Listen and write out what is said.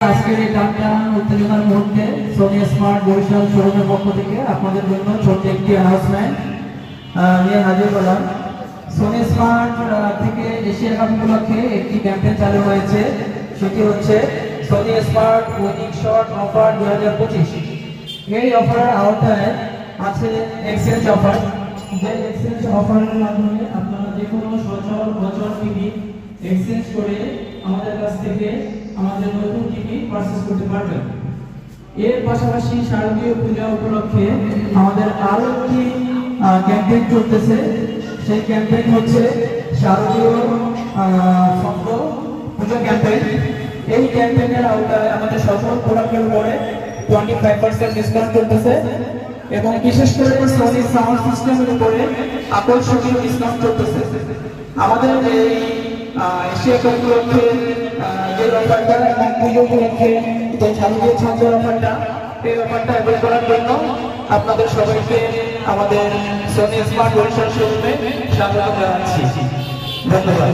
আজকের এই টানটান উত্তেজনার মুহূর্তে সোনি স্মার্ট বরিশাল শোরুমের পক্ষ থেকে আপনাদের জন্য ছোট্ট একটি অ্যানাউন্সমেন্ট নিয়ে হাজির হলাম। সোনি স্মার্ট থেকে এশিয়া কাপ উপলক্ষে একটি ক্যাম্পেইন চালু হয়েছে, সেটি হচ্ছে Sony smart winning shot offer 2025। এই অফারের আওতায় আছে এক্সচেঞ্জ অফার, যে এক্সচেঞ্জ অফারের মাধ্যমে আপনারা যে কোনো সচল অচল টিভি এক্সচেঞ্জ করে আমাদের কাছ থেকে আমাদের নতুন টিভি পারচেজ করতে পারবেন। এর পাশাপাশি শারদীয় পূজা উপলক্ষে আমাদের আরো একটি ক্যাম্পেইন চলতেছে। সেই ক্যাম্পেইন হচ্ছে শারদীয় ছন্দ পূজা ক্যাম্পেইন। এই ক্যাম্পেইনের আওতায় আমাদের সকল প্রোডাক্টের উপরে 25% ডিসকাউন্ট চলতেছে এবং বিশেষ করে সোনি সাউন্ড সিস্টেমের উপরে আকর্ষণীয় ডিসকাউন্ট চলতেছে। আমাদের এই এশিয়া কাপ উপলক্ষে যে অফারটা এবং পুজো উপলক্ষে যে শারদীয় ছন্দের অফারটা, এই অফারটা অ্যাভেল করার জন্য আপনাদের সবাইকে আমাদের সোনি স্মার্ট বরিশাল শোরুমে স্বাগত জানাচ্ছি। ধন্যবাদ।